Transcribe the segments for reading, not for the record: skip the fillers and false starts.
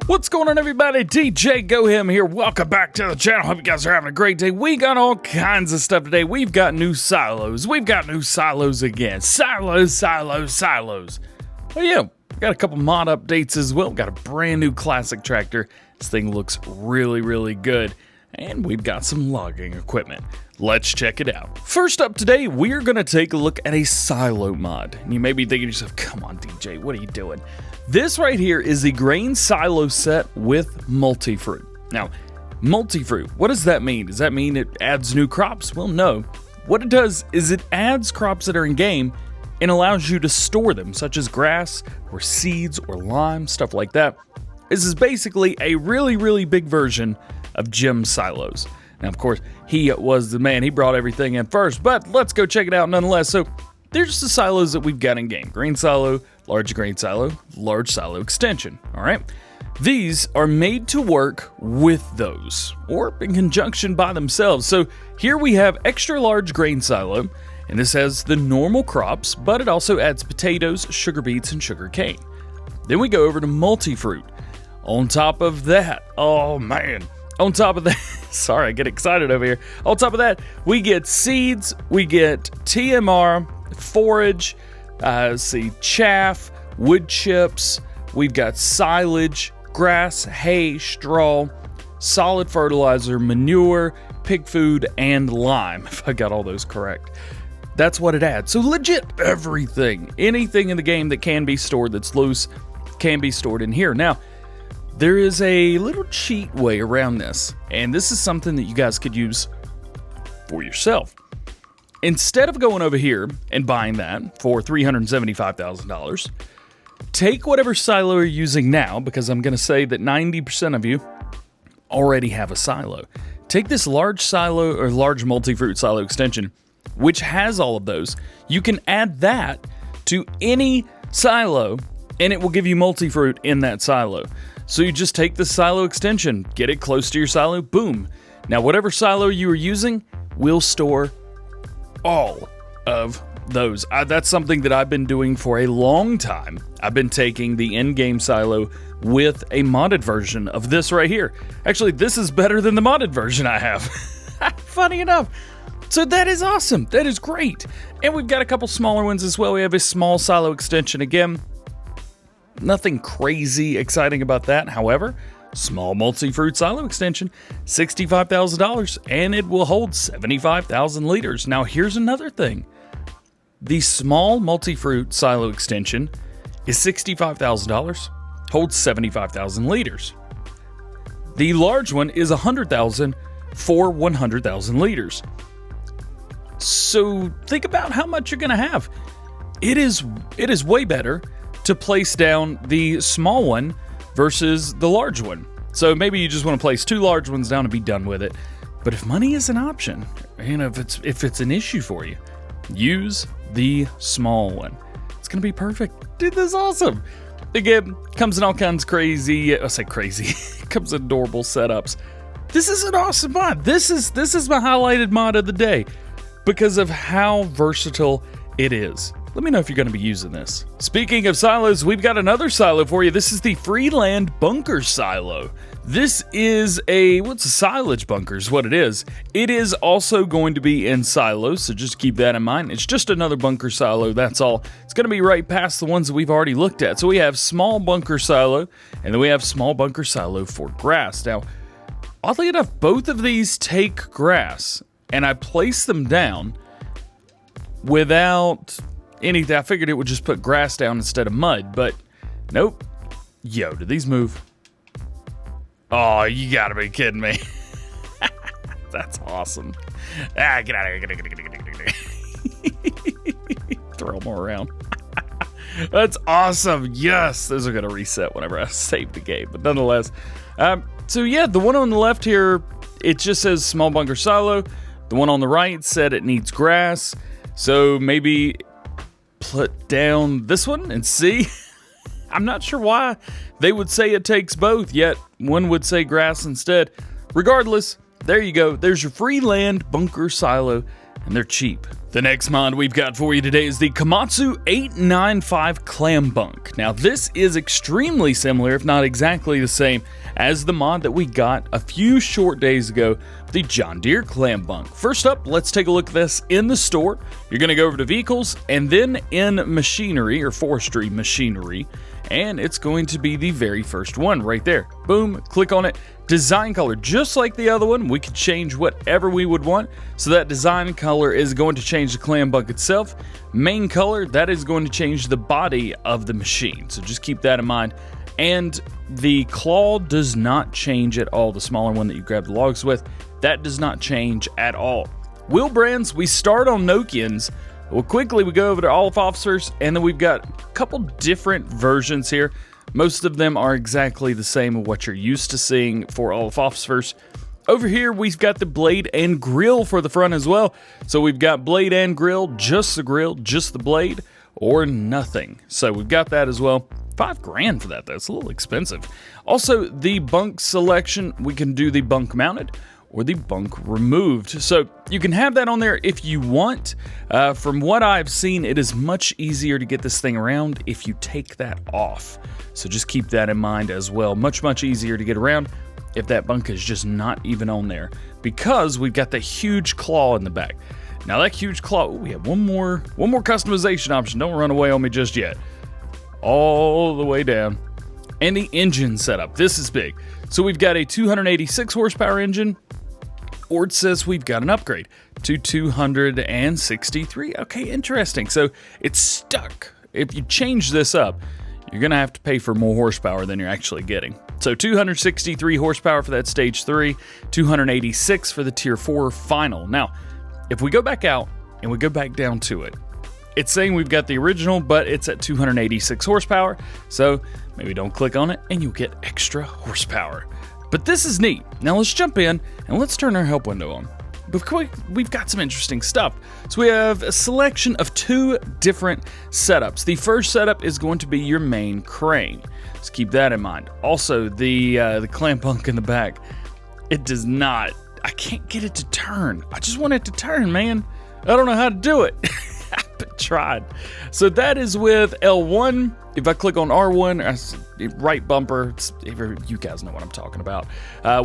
What's going on, everybody? DjGoHam here. Welcome back to the channel. Hope you guys are having a great day. We got all kinds of stuff today. We've got new silos. We've got new silos again. Silos. Oh yeah, we got a couple mod updates as well. Got a brand new classic tractor. This thing looks really good. And we've got some logging equipment. Let's check it out. First up today, we're gonna take a look at a silo mod. And you may be thinking to yourself, come on DJ, what are you doing? This right here is the grain silo set with Multifruit. Now, Multifruit, what does that mean? Does that mean it adds new crops? Well, no. What it does is it adds crops that are in game and allows you to store them, such as grass or seeds or lime, stuff like that. This is basically a really big version of Gem silos. Now, of course, he was the man. He brought everything in first, but let's go check it out nonetheless. So there's the silos that we've got in game. Grain silo, large grain silo, large silo extension, all right? These are made to work with those, or in conjunction by themselves. So here we have extra large grain silo, and this has the normal crops, but it also adds potatoes, sugar beets, and sugar cane. Then we go over to Multifruit. On top of that, oh man, on top of that, sorry, I get excited over here. On top of that, we get seeds, we get TMR, forage, chaff, wood chips, we've got silage, grass, hay, straw, solid fertilizer, manure, pig food, and lime, if I got all those correct. That's what it adds. So legit everything. Anything in the game that can be stored that's loose can be stored in here. Now, there is a little cheat way around this, and this is something that you guys could use for yourself. Instead of going over here and buying that for $375,000, take whatever silo you're using now, because I'm going to say that 90% of you already have a silo. Take this large silo or large multi-fruit silo extension, which has all of those. You can add that to any silo, and it will give you multi-fruit in that silo. So you just take the silo extension, get it close to your silo, boom. Now, whatever silo you are using will store all of those. That's something that I've been doing for a long time. I've been taking the in-game silo with a modded version of this right here. Actually, this is better than the modded version I have. Funny enough. So that is awesome. That is great. And we've got a couple smaller ones as well. We have a small silo extension again. Nothing crazy exciting about that. However, small multi-fruit silo extension, $65,000, and it will hold 75,000 liters. Now, here's another thing. The small multi-fruit silo extension is $65,000, holds 75,000 liters. The large one is $100,000 for 100,000 liters. So think about how much you're going to have. It is way better to place down the small one versus the large one. So maybe you just want to place two large ones down and be done with it. But if money is an option, and if it's an issue for you, use the small one. It's gonna be perfect. Dude, this is awesome. Again, comes in all kinds of crazy, I say crazy, comes in adorable setups. This is an awesome mod. This is my highlighted mod of the day because of how versatile it is. Let me know if you're going to be using this. Speaking of silos, we've got another silo for you. This is the Freeland bunker silo. This is a silage bunker is what it is. It is also going to be in silos, so just keep that in mind. It's just another bunker silo, that's all. It's going to be right past the ones that we've already looked at. So we have small bunker silo, and then we have small bunker silo for grass. Now, oddly enough, both of these take grass, and I place them down without anything. I figured it would just put grass down instead of mud, but nope. Yo, do these move? Oh, you gotta be kidding me. That's awesome. Get out of here. Throw them around. That's awesome. Yes, those are gonna reset whenever I save the game, but nonetheless. So yeah, the one on the left here, it just says small bunker silo. The one on the right said it needs grass. So maybe put down this one and see. I'm not sure why they would say it takes both, yet one would say grass instead. Regardless, there you go. There's your Freeland bunker silo and they're cheap. The next mod we've got for you today is the Komatsu 895 Clambunk. Now this is extremely similar, if not exactly the same, as the mod that we got a few short days ago, the John Deere Clambunk. First up, let's take a look at this in the store. You're going to go over to vehicles and then in machinery or forestry machinery, and it's going to be the very first one right there. Boom, click on it. Design color, just like the other one, we could change whatever we would want. So that design color is going to change the Clambunk itself. Main color, that is going to change the body of the machine. So just keep that in mind. And the claw does not change at all. The smaller one that you grab the logs with, that does not change at all. Wheel brands, we start on Nokians. Well, quickly we go over to all of officers, and then we've got a couple different versions here. Most of them are exactly the same of what you're used to seeing for all of officers. Over here, we've got the blade and grill for the front as well. So we've got blade and grill, just the blade, or nothing. So we've got that as well. $5 grand for that, though. It's a little expensive. Also, the bunk selection, we can do the bunk mounted or the bunk removed. So you can have that on there if you want. From what I've seen, it is much easier to get this thing around if you take that off. So just keep that in mind as well. Much easier to get around if that bunk is just not even on there, because we've got the huge claw in the back. Now that huge claw, we have one more customization option. Don't run away on me just yet. All the way down. And the engine setup. This is big. So we've got a 286 horsepower engine, or it says we've got an upgrade to 263. Okay, interesting. So it's stuck. If you change this up, you're going to have to pay for more horsepower than you're actually getting. So 263 horsepower for that stage 3, 286 for the tier 4 final. Now, if we go back out and we go back down to it, it's saying we've got the original, but it's at 286 horsepower. So maybe don't click on it and you'll get extra horsepower. But this is neat. Now let's jump in and let's turn our help window on. But we've got some interesting stuff. So we have a selection of 2 different setups. The first setup is going to be your main crane. Let's keep that in mind. Also, the Clambunk in the back, it does not, I can't get it to turn. I just want it to turn, man. I don't know how to do it. I've tried. So that is with L1. If I click on R1, right bumper, you guys know what I'm talking about.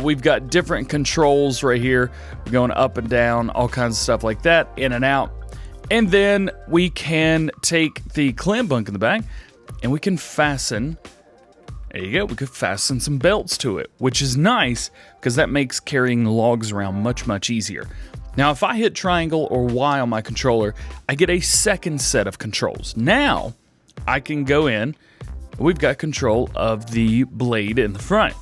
We've got different controls right here. We're going up and down, all kinds of stuff like that, in and out. And then we can take the Clambunk in the back and we can fasten, there you go, we could fasten some belts to it, which is nice because that makes carrying logs around much easier. Now, if I hit triangle or Y on my controller, I get a second set of controls. Now, I can go in, we've got control of the blade in the front.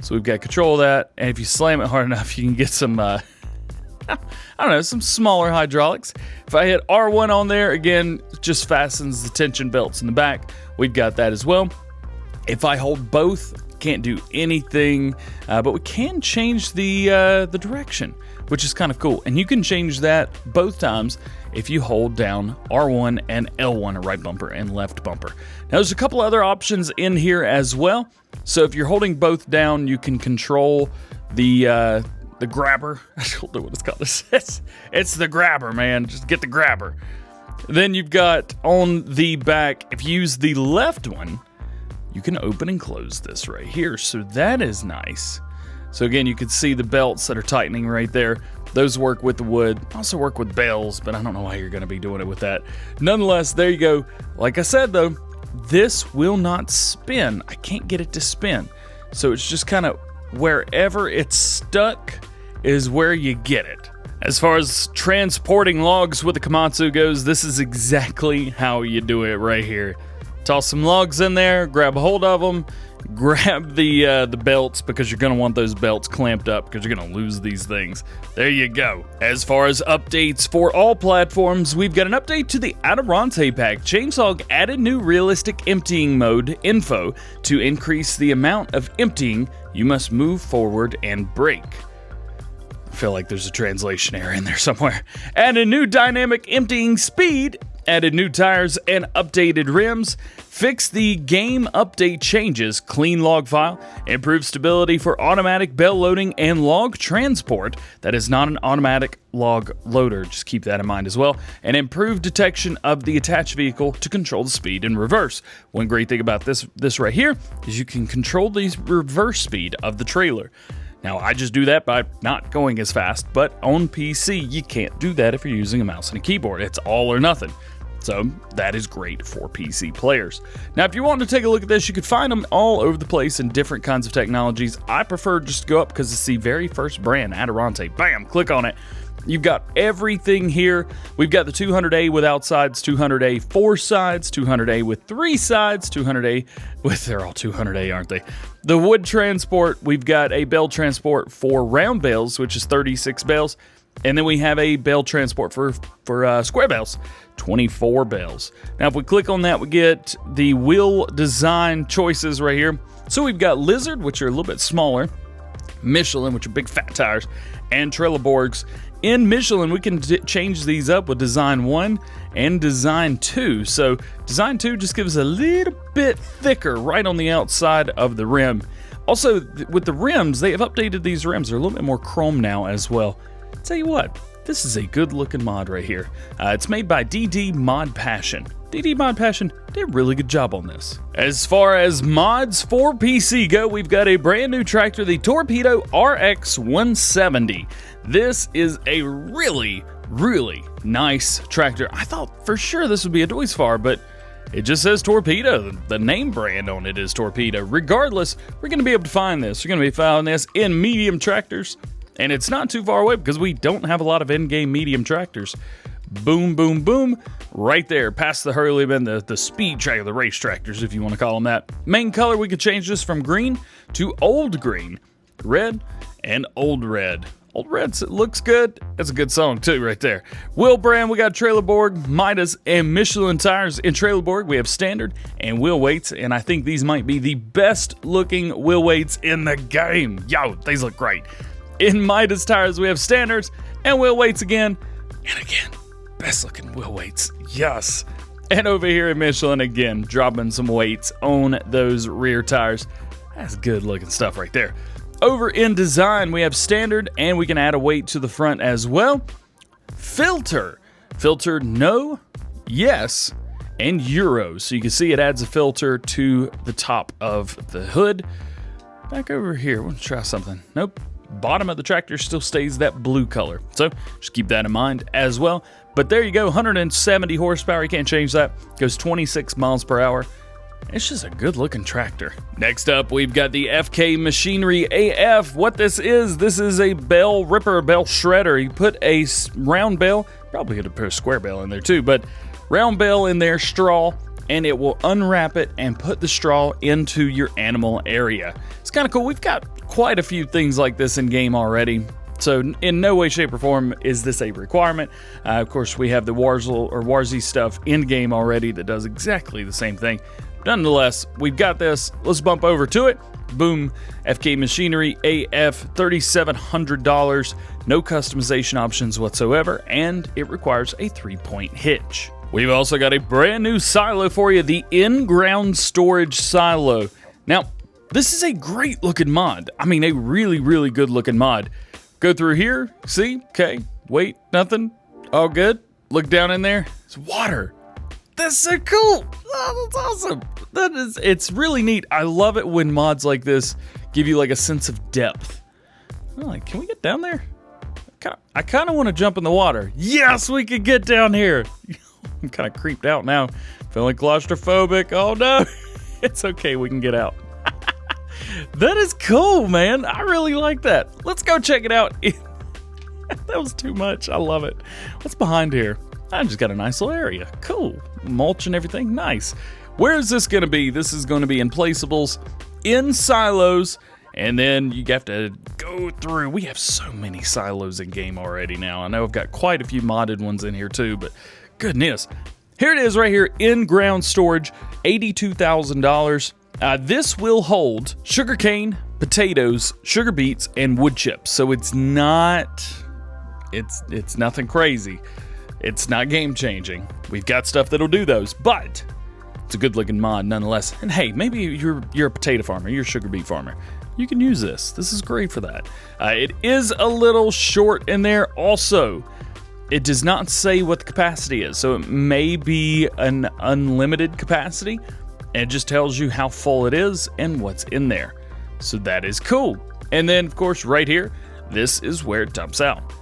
So we've got control of that, and if you slam it hard enough, you can get some, I don't know, some smaller hydraulics. If I hit R1 on there, again, it just fastens the tension belts in the back. We've got that as well. If I hold both, can't do anything, but we can change the direction, which is kind of cool. And you can change that both times if you hold down R1 and L1, a right bumper and left bumper. Now there's a couple other options in here as well. So if you're holding both down, you can control the grabber. I don't know what it's called. It's the grabber, man. Just get the grabber. Then you've got on the back, if you use the left one, you can open and close this right here. So that is nice. So again, you can see the belts that are tightening right there. Those work with the wood, also work with bales, but I don't know why you're gonna be doing it with that. Nonetheless, there you go. Like I said though, this will not spin. I can't get it to spin. So it's just kind of wherever it's stuck is where you get it. As far as transporting logs with the Komatsu goes, this is exactly how you do it right here. Toss some logs in there, grab a hold of them, grab the belts, because you're going to want those belts clamped up because you're going to lose these things. There you go. As far as updates for all platforms, we've got an update to the Adurante Pack. Chainsaw added new realistic emptying mode info to increase the amount of emptying you must move forward and brake. I feel like there's a translation error in there somewhere. Added new dynamic emptying speed. Added new tires and updated rims. Fix the game update changes, clean log file, improve stability for automatic bale loading and log transport that is not an automatic log loader, just keep that in mind as well, and improve detection of the attached vehicle to control the speed in reverse. One great thing about this right here is you can control the reverse speed of the trailer. Now, I just do that by not going as fast, but on PC, you can't do that if you're using a mouse and a keyboard. It's all or nothing. So that is great for PC players. Now, if you want to take a look at this, you could find them all over the place in different kinds of technologies. I prefer just to go up because it's the very first brand, Adurante. Bam, click on it. You've got everything here. We've got the 200A without sides, 200A 4 sides, 200A with 3 sides, 200A with, they're all 200A, aren't they? The wood transport, we've got a bale transport for round bales, which is 36 bales. And then we have a bale transport for square bales, 24 bales. Now, if we click on that, we get the wheel design choices right here. So we've got Lizard, which are a little bit smaller, Michelin, which are big fat tires, and Trelleborgs. In Michelin, we can change these up with Design 1 and Design 2. So Design 2 just gives a little bit thicker right on the outside of the rim. Also, with the rims, they have updated these rims. They're a little bit more chrome now as well. Tell you what, this is a good looking mod right here. It's made by DD Mod Passion. DD Mod Passion did a really good job on this. As far as mods for PC go, we've got a brand new tractor, the Torpedo RX 170. This is a really, really nice tractor. I thought for sure this would be a Duisfar, but it just says Torpedo. The name brand on it is Torpedo. Regardless, we're going to be able to find this. We're going to be finding this in medium tractors. And it's not too far away because we don't have a lot of in-game medium tractors. Boom, boom, boom, right there, past the Hurley bin, the speed track, the race tractors, if you want to call them that. Main color, we could change this from green to old green, red, and old red. Old red looks good. That's a good song too, right there. Wheel brand, we got Trelleborg, Midas, and Michelin tires. In Trelleborg, we have standard and wheel weights, and I think these might be the best looking wheel weights in the game. Yo, these look great. In Midas tires, we have standards and wheel weights again. And again, best looking wheel weights. Yes. And over here in Michelin, again, dropping some weights on those rear tires. That's good looking stuff right there. Over in design, we have standard and we can add a weight to the front as well. Filter. Filter no, yes, and Euro. So you can see it adds a filter to the top of the hood. Back over here, we'll try something. Nope. Bottom of the tractor still stays that blue color. So just keep that in mind as well. But there you go, 170 horsepower. You can't change that. Goes 26 miles per hour. It's just a good looking tractor. Next up, we've got the FK Machinery AF. What this is a bale ripper, bale shredder. You put a round bale, probably could have put a square bale in there too, but round bale in there, straw, and it will unwrap it and put the straw into your animal area. It's kind of cool. We've got quite a few things like this in game already. So in no way, shape, or form is this a requirement. Of course, we have the Warzy stuff in game already that does exactly the same thing. Nonetheless, we've got this. Let's bump over to it. Boom. FK Machinery AF, $3,700. No customization options whatsoever, and it requires a 3-point hitch. We've also got a brand new silo for you, the in-ground storage silo. Now, this is a great looking mod. I mean, a really, really good looking mod. Go through here, see, okay, wait, nothing, all good. Look down in there, it's water. That's so cool. Oh, that's awesome. It's really neat. I love it when mods like this give you like a sense of depth. I'm like, can we get down there? I kind of want to jump in the water. Yes, we can get down here. I'm kind of creeped out now. Feeling claustrophobic. Oh no. It's okay, we can get out. That is cool, man. I really like that. Let's go check it out. That was too much. I love it. What's behind here? I just got a nice little area. Cool. Mulch and everything. Nice. Where is this going to be? This is going to be in placeables, in silos, and then you have to go through. We have so many silos in game already now. I know I've got quite a few modded ones in here too, but goodness. Here it is right here, in-ground storage, $82,000. This will hold sugarcane, potatoes, sugar beets, and wood chips. So it's not, it's nothing crazy. It's not game changing. We've got stuff that'll do those, but It's a good looking mod nonetheless. And hey, maybe you're a potato farmer, you're a sugar beet farmer. You can use this. This is great for that. It is a little short in there. Also, it does not say what the capacity is, so it may be an unlimited capacity, and it just tells you how full it is and what's in there. So that is cool. And then, of course, right here, this is where it dumps out.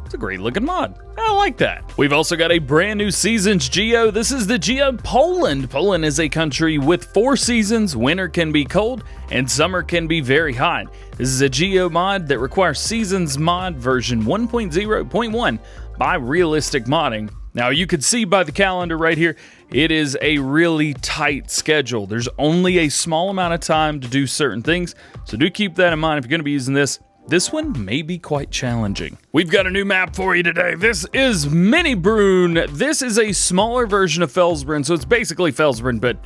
It's a great looking mod. I like that. We've also got a brand new seasons Geo. This is the Geo Poland. Poland is a country with 4 seasons. Winter can be cold and summer can be very hot. This is a Geo mod that requires seasons mod version 1.0.1 by Realistic Modding. Now you can see by the calendar right here, it is a really tight schedule. There's only a small amount of time to do certain things, so do keep that in mind if you're going to be using this. This one may be quite challenging. We've got a new map for you today. This is Minibrunn. This is a smaller version of Felsbrunn, so it's basically Felsbrunn, but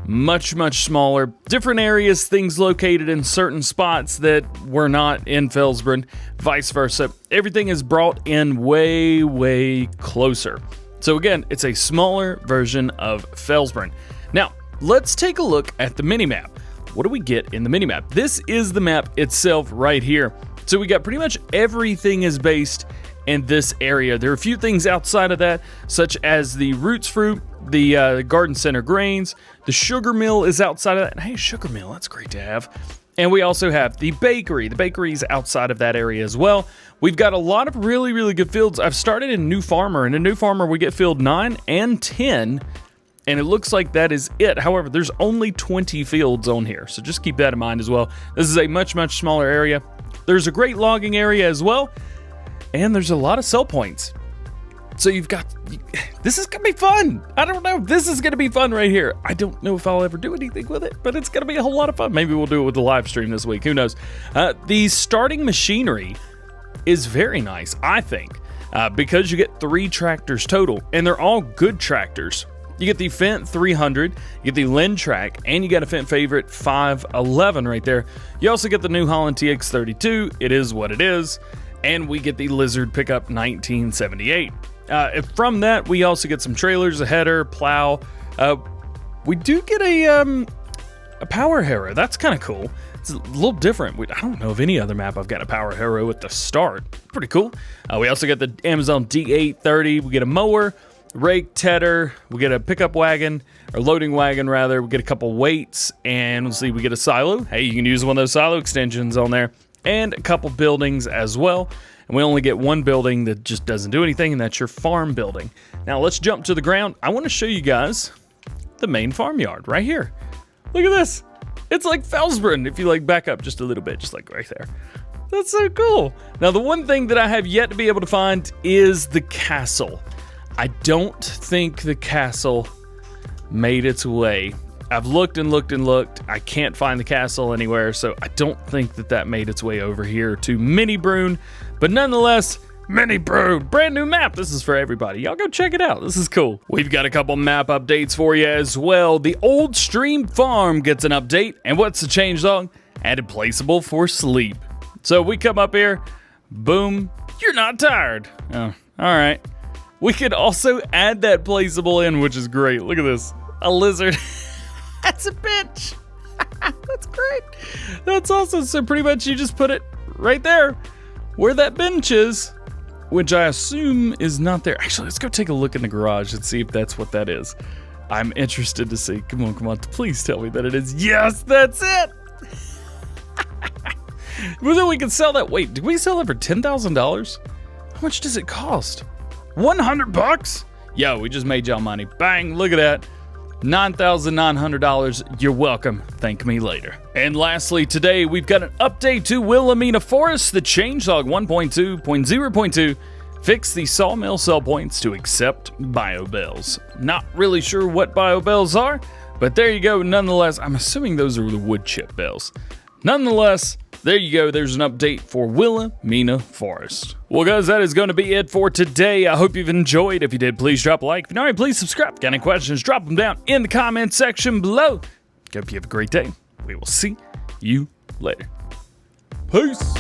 much, much smaller. Different areas, things located in certain spots that were not in Felsbrunn, vice versa. Everything is brought in way, way closer. So again, it's a smaller version of Felsbrunn. Now, let's take a look at the minimap. What do we get in the minimap? This is the map itself right here. So we got pretty much everything is based in this area. There are a few things outside of that, such as the roots fruit, the garden center grains, the sugar mill is outside of that. And hey, sugar mill, that's great to have. And we also have the bakery. The bakery is outside of that area as well. We've got a lot of really, really good fields. I've started in New Farmer. In a New Farmer, we get field 9 and 10. And it looks like that is it. However, there's only 20 fields on here, so just keep that in mind as well. This is a much, much smaller area. There's a great logging area as well, and there's a lot of sell points. So you've got, this is gonna be fun. I don't know, this is gonna be fun right here. I don't know if I'll ever do anything with it, but it's gonna be a whole lot of fun. Maybe we'll do it with the live stream this week, who knows. The starting machinery is very nice, I think, because you get 3 tractors total, and they're all good tractors. You get the Fendt 300, you get the Lintrack, and you got a Fendt favorite 511 right there. You also get the New Holland TX32, it is what it is, and we get the Lizard pickup 1978. From that, we also get some trailers, a header, plow. We do get a power harrow. That's kind of cool. It's a little different. I don't know of any other map I've got a power harrow at the start. Pretty cool. We also get the Amazon D830. We get a mower, rake, tedder, we get a pickup wagon, or loading wagon rather, we get a couple weights, and let's see, we get a silo. Hey, you can use one of those silo extensions on there, and a couple buildings as well. And we only get one building that just doesn't do anything, and that's your farm building. Now let's jump to the ground. I want to show you guys the main farmyard right here. Look at this. It's like Felsbrunn if you like back up just a little bit, just like right there. That's so cool. Now the one thing that I have yet to be able to find is the castle. I don't think the castle made its way. I've looked and looked and looked. I can't find the castle anywhere, so I don't think that made its way over here to Minibrunn. But nonetheless, Minibrunn, brand new map. This is for everybody. Y'all go check it out. This is cool. We've got a couple map updates for you as well. The old stream farm gets an update. And what's the change song? Added placeable for sleep. So we come up here, boom, you're not tired. Oh, all right. We could also add that placeable in, which is great. Look at this, a lizard. That's a bench. That's great. That's awesome. So pretty much you just put it right there where that bench is, which I assume is not there. Actually, let's go take a look in the garage and see if that's what that is. I'm interested to see. Come on. Please tell me that it is. Yes, that's it. Well, then we can sell that. Wait, did we sell it for $10,000? How much does it cost? $100? Yo, we just made y'all money. Bang, look at that. $9,900. You're welcome. Thank me later. And lastly, today we've got an update to Willamina Forest. The changelog 1.2.0.2 fixed the sawmill sell points to accept bio bales. Not really sure what bio bales are, but there you go. Nonetheless, I'm assuming those are the wood chip bales. Nonetheless, there you go. There's an update for Willamina Forest. Well, guys, that is going to be it for today. I hope you've enjoyed. If you did, please drop a like. If you're not already, please subscribe. Got any questions, drop them down in the comment section below. Hope you have a great day. We will see you later. Peace.